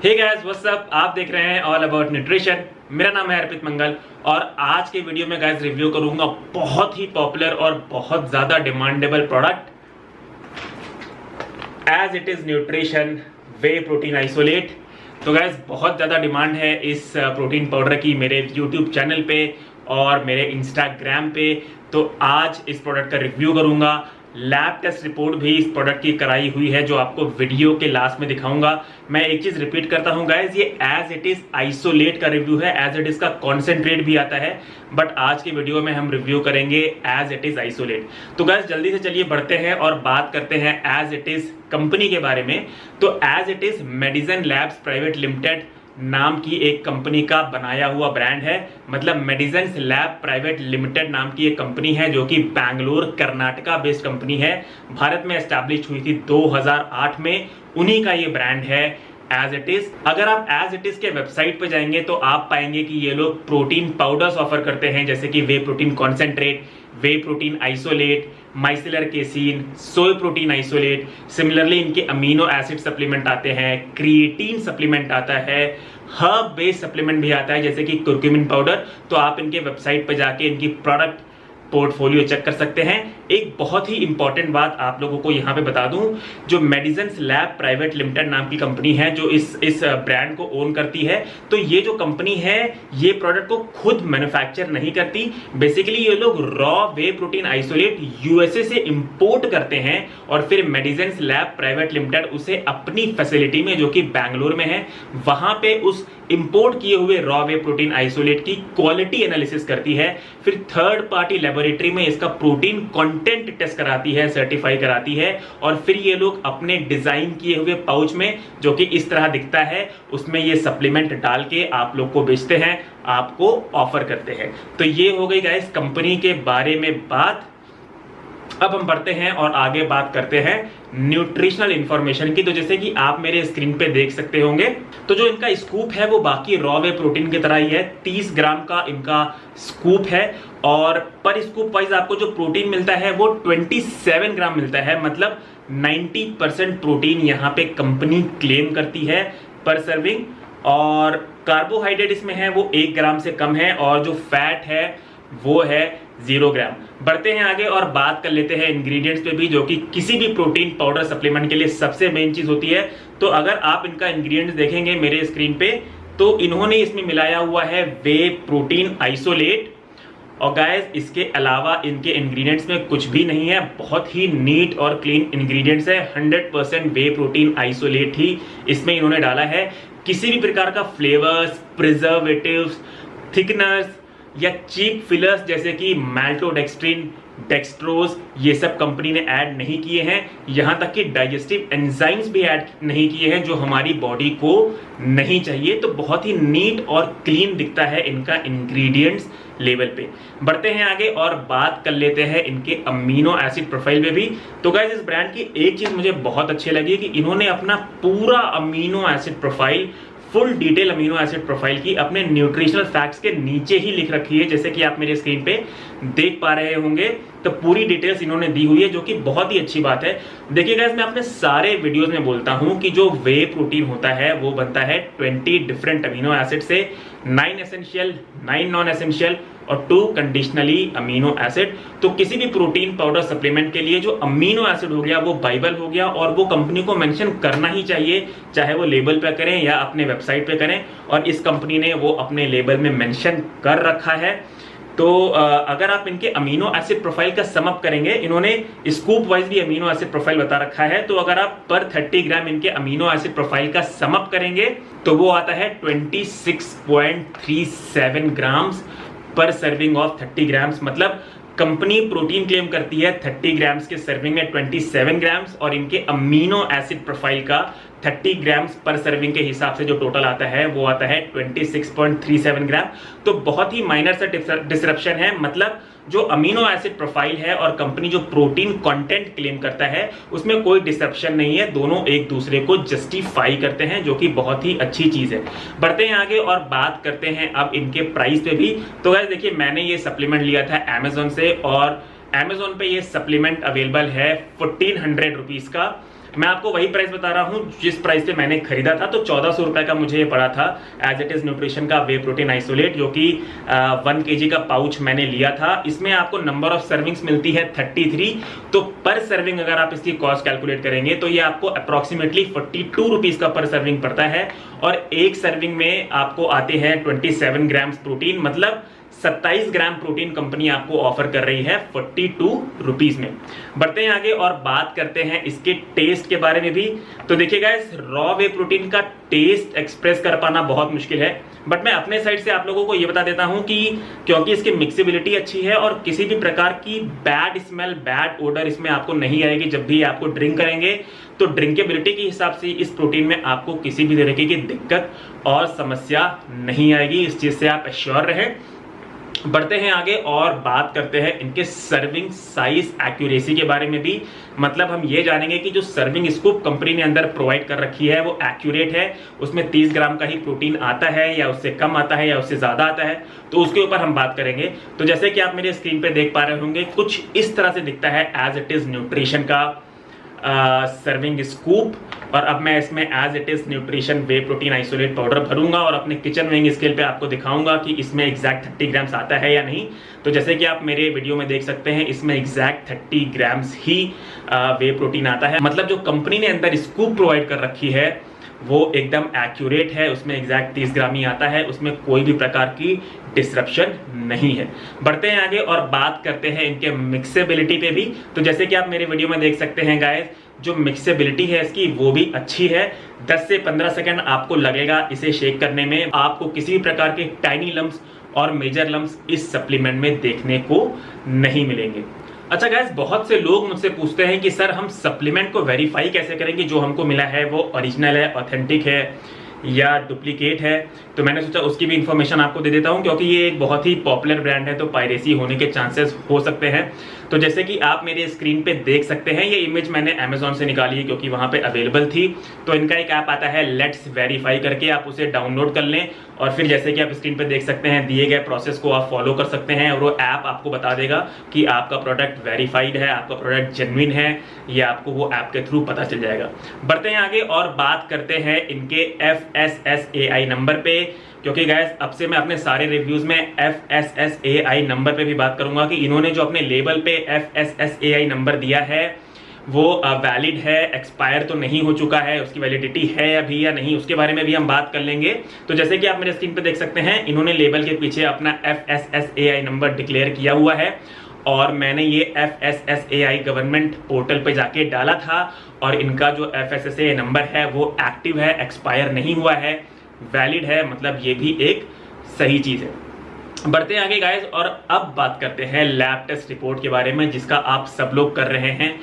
Hey guys what's up, आप देख रहे हैं ऑल अबाउट न्यूट्रिशन। मेरा नाम है अर्पित मंगल और आज के वीडियो में गाइस रिव्यू करूंगा बहुत ही पॉपुलर और बहुत ज्यादा demandable product as it is nutrition whey protein isolate. तो गाइस बहुत ज़्यादा डिमांड है इस प्रोटीन पाउडर की मेरे यूट्यूब चैनल पे और मेरे इंस्टाग्राम पे। तो आज इस प्रोडक्ट का रिव्यू करूंगा। लैब टेस्ट रिपोर्ट भी इस प्रोडक्ट की कराई हुई है जो आपको वीडियो के लास्ट में दिखाऊंगा। मैं एक चीज रिपीट करता हूं गाइस, ये एज इट इज आइसोलेट का रिव्यू है, एज इट इज का कॉन्सेंट्रेट भी आता है, बट आज की वीडियो में हम रिव्यू करेंगे एज इट इज आइसोलेट। तो गाइस जल्दी से चलिए बढ़ते हैं और बात करते हैं एज इट इज कंपनी के बारे में। तो as it is medicine labs private limited नाम की एक कंपनी का बनाया हुआ ब्रांड है। मतलब मेडिसिन लैब प्राइवेट लिमिटेड नाम की एक कंपनी है जो कि बैंगलोर कर्नाटका बेस्ड कंपनी है। भारत में एस्टैब्लिश हुई थी 2008 में, उन्हीं का ये ब्रांड है एज इट इज। अगर आप एज इट इज के वेबसाइट पे जाएंगे तो आप पाएंगे कि ये लोग प्रोटीन पाउडर्स ऑफर करते हैं, जैसे कि whey protein concentrate, whey protein isolate, micellar casein, soy protein isolate. Similarly इनके अमीनो एसिड सप्लीमेंट आते हैं, क्रिएटिन सप्लीमेंट आता है, हर्ब बेस्ड सप्लीमेंट भी आता है जैसे कि कुर्क्यूमिन पाउडर। तो आप इनके वेबसाइट पर जाके इनकी प्रोडक्ट पोर्टफोलियो चेक कर सकते हैं। एक बहुत ही इंपॉर्टेंट बात आप लोगों को यहाँ पे बता दूं, जो मेडिसिन लैब प्राइवेट लिमिटेड नाम की कंपनी है जो इस ब्रांड को ओन करती है, तो ये जो कंपनी है ये प्रोडक्ट को खुद मैन्युफैक्चर नहीं करती। बेसिकली ये लोग raw whey protein isolate USA से इंपोर्ट करते हैं और फिर मेडिसिन लैब प्राइवेट लिमिटेड उसे अपनी फैसिलिटी में जो कि बैंगलोर में है वहां पे उस इंपोर्ट किए हुए रॉ वे प्रोटीन आइसोलेट की क्वालिटी एनालिसिस करती है, फिर थर्ड पार्टी लेबोरेटरी में इसका प्रोटीन कंटेंट टेस्ट कराती है, सर्टिफाई कराती है, और फिर ये लोग अपने डिजाइन किए हुए पाउच में जो कि इस तरह दिखता है उसमें ये सप्लीमेंट डाल के आप लोग को बेचते हैं, आपको ऑफर करते हैं। तो ये हो गई गाइस कंपनी के बारे में बात। अब हम बढ़ते हैं और आगे बात करते हैं न्यूट्रिशनल इंफॉर्मेशन की। तो जैसे कि आप मेरे स्क्रीन पे देख सकते होंगे, तो जो इनका स्कूप है वो बाकी रॉ वे प्रोटीन की तरह ही है। 30 ग्राम का इनका स्कूप है और पर स्कूप वाइज आपको जो प्रोटीन मिलता है वो 27 ग्राम मिलता है। मतलब 90% प्रोटीन यहाँ पे कंपनी क्लेम करती है पर सर्विंग, और कार्बोहाइड्रेट इसमें है वो 1 ग्राम से कम है, और जो फैट है वो है 0 ग्राम। बढ़ते हैं आगे और बात कर लेते हैं इंग्रेडिएंट्स पे भी, जो कि किसी भी प्रोटीन पाउडर सप्लीमेंट के लिए सबसे मेन चीज होती है। तो अगर आप इनका इंग्रेडिएंट्स देखेंगे मेरे स्क्रीन पे, तो इन्होंने इसमें मिलाया हुआ है वे प्रोटीन आइसोलेट, और गाइस इसके अलावा इनके इंग्रेडिएंट्स में कुछ भी नहीं है। बहुत ही नीट और क्लीन इंग्रेडिएंट्स है। 100% वे प्रोटीन आइसोलेट ही इसमें इन्होंने डाला है। किसी भी प्रकार का फ्लेवर्स, प्रिजर्वेटिव्स, थिकनर्स या चीप फिलर्स जैसे कि माल्टोडेक्स्ट्रिन, डेक्सट्रोज, ये सब कंपनी ने ऐड नहीं किए हैं। यहां तक कि डाइजेस्टिव एंजाइम्स भी ऐड नहीं किए हैं जो हमारी बॉडी को नहीं चाहिए। तो बहुत ही नीट और क्लीन दिखता है इनका इंग्रेडिएंट्स लेवल पे। बढ़ते हैं आगे और बात कर लेते हैं इनके अमीनो एसिड प्रोफाइल पे भी। तो गाइस इस ब्रांड की एक चीज मुझे बहुत अच्छी लगी कि इन्होंने अपना पूरा amino acid profile, full detail amino acid profile की अपने न्यूट्रिशनल फैक्ट्स के नीचे ही लिख रखी है, जैसे कि आप मेरे स्क्रीन पे देख पा रहे होंगे। तो पूरी डिटेल्स इन्होंने दी हुई है जो कि बहुत ही अच्छी बात है। देखिए गाइस मैं अपने सारे वीडियोस में बोलता हूं कि जो वे प्रोटीन होता है वो बनता है 20 डिफरेंट अमीनो एसिड से, 9 एसेंशियल, 9 नॉन एसेंशियल और 2 कंडीशनली अमीनो एसिड। तो किसी भी प्रोटीन पाउडर सप्लीमेंट के लिए जो अमीनो एसिड हो गया वो बाइबल हो गया, और वो कंपनी को मेंशन करना ही चाहिए, चाहे वो लेबल पे करें या अपने वेबसाइट पे करें, और इस कंपनी ने वो अपने लेबल में मेंशन कर रखा है। तो अगर आप इनके अमीनो एसिड प्रोफाइल का समअप करेंगे, इन्होंने स्कूप वाइज भी अमीनो एसिड प्रोफाइल बता रखा है, तो अगर आप पर 30 ग्राम इनके अमीनो एसिड प्रोफाइल का समअप करेंगे तो वो आता है 26.37 ग्राम्स पर सर्विंग ऑफ 30 ग्राम्स। मतलब कंपनी प्रोटीन क्लेम करती है 30 ग्राम्स के सर्विंग में 27 ग्राम्स, और इनके अमीनो एसिड प्रोफाइल का 30 ग्राम्स पर सर्विंग के हिसाब से जो टोटल आता है वो आता है 26.37 ग्राम। तो बहुत ही माइनर सा डिसरप्शन है। मतलब जो अमीनो एसिड प्रोफाइल है और कंपनी जो प्रोटीन कंटेंट क्लेम करता है उसमें कोई डिसरप्शन नहीं है, दोनों एक दूसरे को जस्टिफाई करते हैं, जो कि बहुत ही अच्छी चीज है। बढ़ते हैं आगे और बात करते हैं अब इनके प्राइस पे भी। तो गाइस देखिए मैंने ये सप्लीमेंट लिया था अमेजोन से, और अमेजोन पे ये सप्लीमेंट अवेलेबल है 1400 रुपीज का। मैं आपको वही प्राइस बता रहा हूँ जिस प्राइस पे मैंने खरीदा था। तो 1400 रुपए का मुझे ये पड़ा था एज इट इज न्यूट्रिशन का वे प्रोटीन आइसोलेट, जो कि 1 kg का पाउच मैंने लिया था। इसमें आपको नंबर ऑफ सर्विंग्स मिलती है 33। तो पर सर्विंग अगर आप इसकी कॉस्ट कैलकुलेट करेंगे तो ये आपको अप्रोक्सीमेटली 42 रुपीज का पर सर्विंग पड़ता है। और एक सर्विंग में आपको आते हैं 27 ग्राम प्रोटीन, मतलब 27 ग्राम प्रोटीन कंपनी आपको ऑफर कर रही है 42 रुपीज में। बढ़ते हैं आगे और बात करते हैं इसके टेस्ट के बारे में भी। तो देखिए गाइस, रॉ वे प्रोटीन का टेस्ट एक्सप्रेस कर पाना बहुत मुश्किल है, बट मैं अपने साइड से आप लोगों को ये बता देता हूं कि क्योंकि इसकी मिक्सेबिलिटी अच्छी है और किसी भी प्रकार की बैड स्मेल, बैड ओडर इसमें आपको नहीं आएगी जब भी आपको ड्रिंक करेंगे। तो ड्रिंकेबिलिटी के हिसाब से इस प्रोटीन में आपको किसी भी तरीके की दिक्कत और समस्या नहीं आएगी, इस चीज से आप एश्योर रहें। बढ़ते हैं आगे और बात करते हैं इनके सर्विंग साइज एक्यूरेसी के बारे में भी। मतलब हम ये जानेंगे कि जो सर्विंग स्कूप कंपनी ने अंदर प्रोवाइड कर रखी है वो एक्यूरेट है, उसमें 30 ग्राम का ही प्रोटीन आता है या उससे कम आता है या उससे ज्यादा आता है, तो उसके ऊपर हम बात करेंगे। तो जैसे कि आप मेरे स्क्रीन पे देख पा रहे होंगे, कुछ इस तरह से दिखता है एज इट इज न्यूट्रिशन का सर्विंग स्कूप। और अब मैं इसमें as it is nutrition whey protein isolate powder भरूंगा और अपने किचन वेइंग स्केल पे आपको दिखाऊंगा कि इसमें एग्जैक्ट 30 ग्राम्स आता है या नहीं। तो जैसे कि आप मेरे वीडियो में देख सकते हैं, इसमें एग्जैक्ट 30 ग्राम्स ही वे प्रोटीन आता है। मतलब जो कंपनी ने अंदर स्कूप प्रोवाइड कर रखी है वो एकदम एक्यूरेट है, उसमें एग्जैक्ट 30 ग्राम ही आता है, उसमें कोई भी प्रकार की डिसरप्शन नहीं है। बढ़ते हैं आगे और बात करते हैं इनके मिक्सेबिलिटी पे भी। तो जैसे कि आप मेरे वीडियो में देख सकते हैं गाइस, जो मिक्सेबिलिटी है इसकी वो भी अच्छी है। 10 से 15 सेकंड आपको लगेगा इसे शेक करने में। आपको किसी भी प्रकार के टाइनी लम्प्स और मेजर लम्प्स इस सप्लीमेंट में देखने को नहीं मिलेंगे। अच्छा गाइस, बहुत से लोग मुझसे पूछते हैं कि सर हम सप्लीमेंट को वेरीफाई कैसे करेंगे, जो हमको मिला है वो ओरिजिनल है, ऑथेंटिक है या डुप्लीकेट है। तो मैंने सोचा उसकी भी इंफॉर्मेशन आपको दे देता हूं, क्योंकि ये एक बहुत ही पॉपुलर ब्रांड है तो पायरेसी होने के चांसेस हो सकते हैं। तो जैसे कि आप मेरे स्क्रीन पे देख सकते हैं, ये इमेज मैंने अमेजोन से निकाली है क्योंकि वहां पे अवेलेबल थी। तो इनका एक ऐप आता है लेट्स वेरीफाई करके, आप उसे डाउनलोड कर लें और फिर जैसे कि आप स्क्रीन पे देख सकते हैं दिए गए प्रोसेस को आप फॉलो कर सकते हैं और वो ऐप आपको बता देगा कि आपका प्रोडक्ट वेरीफाइड है, आपका प्रोडक्ट जेन्युइन है, या आपको वो ऐप के थ्रू पता चल जाएगा। बढ़ते हैं आगे और बात करते हैं इनके FSSAI नंबर पे, क्योंकि गाइस अब से मैं अपने सारे रिव्यूज में FSSAI नंबर पे भी बात करूंगा कि इन्होंने जो अपने लेबल पे FSSAI नंबर दिया है वो वैलिड है, एक्सपायर तो नहीं हो चुका है, उसकी वैलिडिटी है अभी या नहीं, उसके बारे में भी हम बात कर लेंगे। तो जैसे कि आप मेरे स्क्रीन पे देख सकते हैं, इन्होंने लेबल के पीछे अपना FSSAI नंबर डिक्लेयर किया हुआ है और मैंने ये FSSAI गवर्नमेंट पोर्टल पे जाके डाला था और इनका जो FSSAI नंबर है वो एक्टिव है, एक्सपायर नहीं हुआ है, वैलिड है, मतलब ये भी एक सही चीज है। बढ़ते हैं आगे गाइस और अब बात करते हैं लैब टेस्ट रिपोर्ट के बारे में, जिसका आप सब लोग कर रहे हैं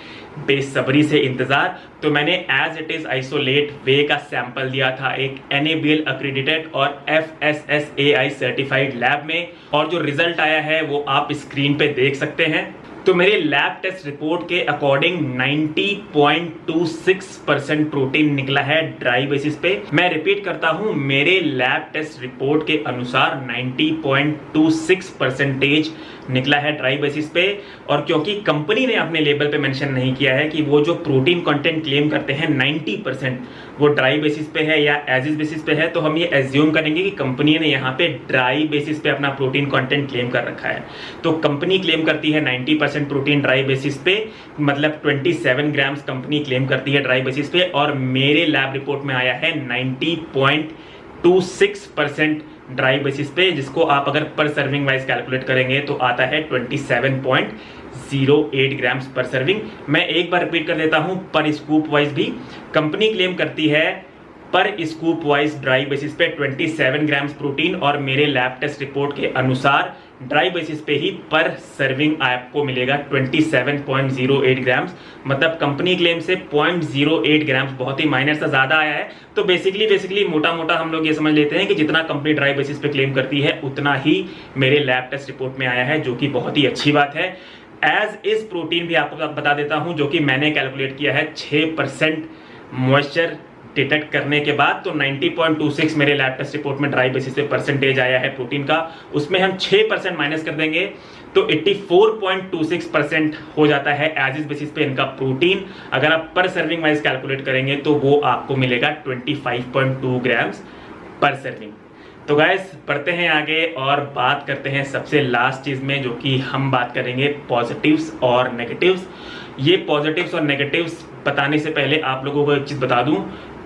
बेसब्री से इंतजार। तो मैंने as it is isolate whey का सैंपल दिया था एक NABL अक्रेडिटेड और FSSAI सर्टिफाइड लैब में, और जो रिजल्ट आया है वो आप स्क्रीन पे देख सकते हैं। तो मेरे लैब टेस्ट रिपोर्ट के अकॉर्डिंग 90.26% प्रोटीन निकला है ड्राई बेसिस पे। मैं रिपीट करता हूं, मेरे लैब टेस्ट रिपोर्ट के अनुसार 90.26% निकला है ड्राई बेसिस पे। और क्योंकि कंपनी ने अपने लेबल पे मेंशन नहीं किया है कि वो जो प्रोटीन कंटेंट क्लेम करते हैं 90% वो ड्राई बेसिस पे है या एज इज बेसिस पे है, तो हम ये एज्यूम करेंगे कि कंपनी ने यहाँ पे ड्राई बेसिस पे अपना प्रोटीन कंटेंट क्लेम कर रखा है। तो कंपनी क्लेम करती है 90% प्रोटीन ड्राई बेसिस पे, मतलब 27 ग्राम्स कंपनी क्लेम करती है ड्राई बेसिस पे, और मेरे लैब रिपोर्ट में आया है 90.26% ड्राई बेसिस पे, जिसको आप अगर पर सर्विंग वाइज कैलकुलेट करेंगे तो आता है 27.08 ग्राम्स पर सर्विंग। मैं एक बार रिपीट कर देता हूं, पर स्कूप वाइज भी कंपनी क्लेम करती है पर स्कूप वाइज ड्राई बेसिस पे 27 ग्राम्स प्रोटीन, और मेरे लैब टेस्ट रिपोर्ट के अनुसार ड्राई बेसिस पे ही पर सर्विंग आपको मिलेगा 27.08 ग्राम्स। मतलब कंपनी क्लेम से 0.08 ग्राम्स बहुत ही माइनर सा ज्यादा आया है। तो बेसिकली मोटा मोटा हम लोग ये समझ लेते हैं कि जितना कंपनी ड्राई बेसिस पे क्लेम करती है उतना ही मेरे लैब टेस्ट रिपोर्ट में आया है, जो कि बहुत ही अच्छी बात है। एज इज प्रोटीन भी आपको बता देता हूं, जो कि मैंने कैलकुलेट किया है 6% मॉइस्चर डिटेक्ट करने के बाद तो 90.26 मेरे लैब टेस्ट रिपोर्ट में ड्राई बेसिस पे परसेंटेज आया है प्रोटीन का। उसमें हम 6% माइनस कर देंगे तो 84.26% हो जाता है एज इज बेसिस पे इनका प्रोटीन। अगर आप पर सर्विंग वाइज कैलकुलेट करेंगे तो वो आपको मिलेगा 25.2 ग्राम्स पर सर्विंग। तो गाइस बढ़ते हैं आगे और बात करते हैं सबसे लास्ट चीज में, जो कि हम बात करेंगे पॉजिटिव्स और नेगेटिव्स। ये पॉजिटिव्स और नेगेटिव्स बताने से पहले आप लोगों को एक चीज बता दूं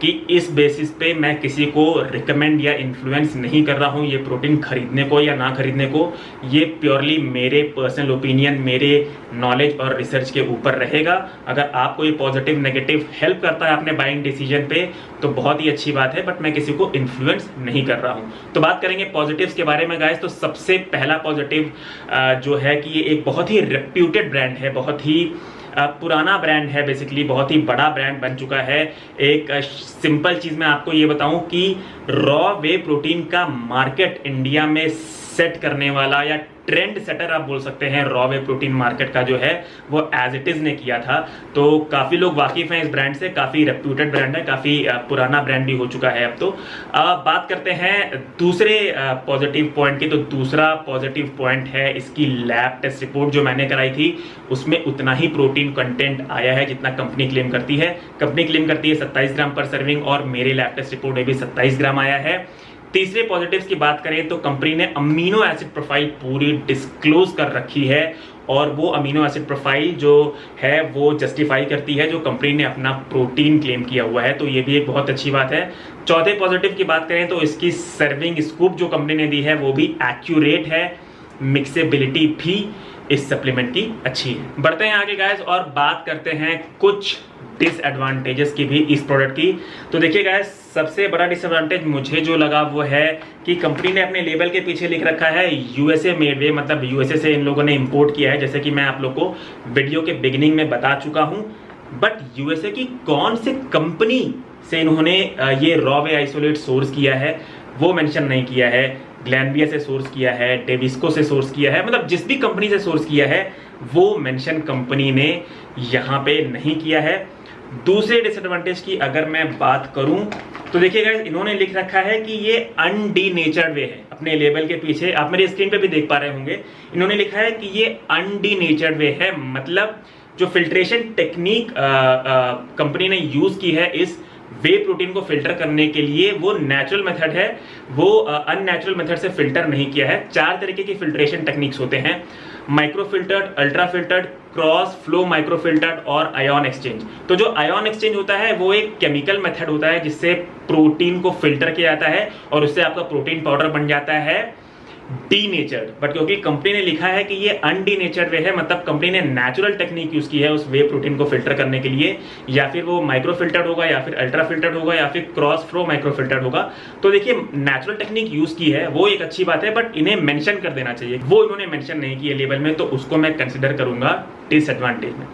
कि इस बेसिस पे मैं किसी को रिकमेंड या इन्फ्लुएंस नहीं कर रहा हूं ये प्रोटीन खरीदने को या ना खरीदने को। ये प्योरली मेरे पर्सनल ओपिनियन, मेरे नॉलेज और रिसर्च के ऊपर रहेगा। अगर आपको ये पॉजिटिव नेगेटिव हेल्प करता है अपने बाइंग डिसीजन पे तो बहुत ही अच्छी बात है, बट मैं किसी को इन्फ्लुएंस नहीं कर रहा हूं। तो बात करेंगे पॉजिटिव्स के बारे में गाइस। तो सबसे पहला पॉजिटिव जो है कि ये एक बहुत ही रेप्यूटेड ब्रांड है, बहुत ही पुराना ब्रांड है, बेसिकली बहुत ही बड़ा ब्रांड बन चुका है। एक सिंपल चीज मैं आपको ये बताऊं कि रॉ वे प्रोटीन का मार्केट इंडिया में सेट करने वाला या ट्रेंड सेटर आप बोल सकते हैं, रॉ वे प्रोटीन मार्केट का जो है वो एज इट इज ने किया था। तो काफी लोग वाकिफ हैं इस ब्रांड से, काफी रेप्यूटेड ब्रांड है, काफी पुराना ब्रांड भी हो चुका है अब तो। बात करते हैं दूसरे पॉजिटिव पॉइंट की। तो दूसरा पॉजिटिव पॉइंट है इसकी लैब टेस्ट रिपोर्ट जो मैंने कराई थी, उसमें उतना ही प्रोटीन कंटेंट आया है जितना कंपनी क्लेम करती है। कंपनी क्लेम करती है 27 ग्राम पर सर्विंग और मेरे लैब टेस्ट रिपोर्ट में भी 27 ग्राम आया है। तीसरे पॉजिटिव्स की बात करें तो कंपनी ने अमीनो एसिड प्रोफाइल पूरी डिस्क्लोज कर रखी है और वो अमीनो एसिड प्रोफाइल जो है वो जस्टिफाई करती है जो कंपनी ने अपना प्रोटीन क्लेम किया हुआ है। तो ये भी एक बहुत अच्छी बात है। चौथे पॉजिटिव की बात करें तो इसकी सर्विंग स्कूप जो कंपनी ने दी है वो भी एक्यूरेट है, मिक्सेबिलिटी भी इस सप्लीमेंट की अच्छी है। बढ़ते हैं आगे गाइस और बात करते हैं कुछ डिसएडवांटेजेस की भी इस प्रोडक्ट की। तो देखिए गाइस, सबसे बड़ा डिसएडवांटेज मुझे जो लगा वो है कि कंपनी ने अपने लेबल के पीछे लिख रखा है यूएसए मेड वे, मतलब यूएसए से इन लोगों ने इंपोर्ट किया है, जैसे कि मैं आप लोग को वीडियो के बिगिनिंग में बता चुका हूं। बट यूएसए की कौन सी कंपनी से इन्होंने ये रॉ वे आइसोलेट सोर्स किया है वो मेंशन नहीं किया है। ग्लैनविया से सोर्स किया है, डेविस्को से सोर्स किया है, मतलब जिस भी कंपनी से सोर्स किया है वो मेंशन कंपनी ने यहाँ पे नहीं किया है। दूसरे डिसएडवांटेज की अगर मैं बात करूं तो देखिए गाइस, इन्होंने लिख रखा है कि ये अनडीनेचर्ड वे है। अपने लेबल के पीछे आप मेरी स्क्रीन पे भी देख पा रहे होंगे, इन्होंने लिखा है कि ये अनडीनेचर्ड वे है, मतलब जो फिल्ट्रेशन टेक्निक कंपनी ने यूज की है इस वे प्रोटीन को फिल्टर करने के लिए वो नेचुरल मेथड है, वो अननेचुरल मेथड से फिल्टर नहीं किया है। 4 तरीके की फिल्ट्रेशन टेक्निक्स होते हैं, micro filtered, ultra filtered, cross flow micro filtered और आयन एक्सचेंज। तो जो आयन एक्सचेंज होता है वो एक केमिकल मेथड होता है जिससे प्रोटीन को फिल्टर किया जाता है और उससे आपका प्रोटीन पाउडर बन जाता है डीनेचर्ड। बट क्योंकि कंपनी ने लिखा है कि ये अनडीनेचर्ड वे है, मतलब कंपनी ने नेचुरल टेक्निक यूज की है उस वे प्रोटीन को फिल्टर करने के लिए, या फिर वो माइक्रो फिल्टर्ड होगा या फिर अल्ट्रा फिल्टर्ड होगा या फिर क्रॉस फ्लो माइक्रो फिल्टर्ड होगा। तो देखिए, नेचुरल टेक्निक यूज की है वो एक अच्छी बात है, बट इन्हें मेंशन कर देना चाहिए, वो इन्होंने मेंशन नहीं किया लेबल में, तो उसको मैं कंसिडर करूंगा डिसएडवांटेज में।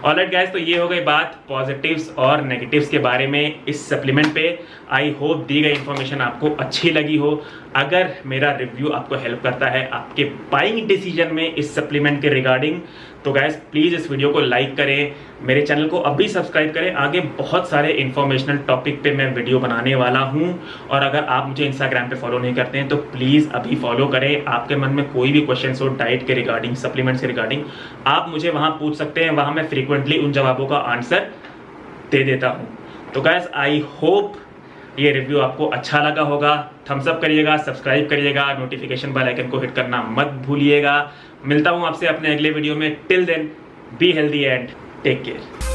ऑलराइट गाइस, तो ये हो गई बात पॉजिटिव्स और नेगेटिव्स के बारे में इस सप्लीमेंट पे। आई होप दी गई इंफॉर्मेशन आपको अच्छी लगी हो। अगर मेरा रिव्यू आपको हेल्प करता है आपके बाइंग डिसीजन में इस सप्लीमेंट के रिगार्डिंग, तो गाइस प्लीज इस वीडियो को लाइक करें, मेरे चैनल को अभी सब्सक्राइब करें। आगे बहुत सारे इंफॉर्मेशनल टॉपिक पे मैं वीडियो बनाने वाला हूं, और अगर आप मुझे इंस्टाग्राम पे फॉलो नहीं करते हैं तो प्लीज अभी फॉलो करें। आपके मन में कोई भी क्वेश्चन हो डाइट के रिगार्डिंग, सप्लीमेंट्स के रिगार्डिंग, आप मुझे वहां पूछ सकते हैं, वहां मैं फ्रीक्वेंटली उन जवाबों का आंसर दे देता हूं। तो गाइस, आई होप ये रिव्यू आपको अच्छा लगा होगा। थम्स अप करिएगा, सब्सक्राइब करिएगा, नोटिफिकेशन बेल आइकन को हिट करना मत भूलिएगा। मिलता हूं आपसे अपने अगले वीडियो में। Till then, be healthy and take care.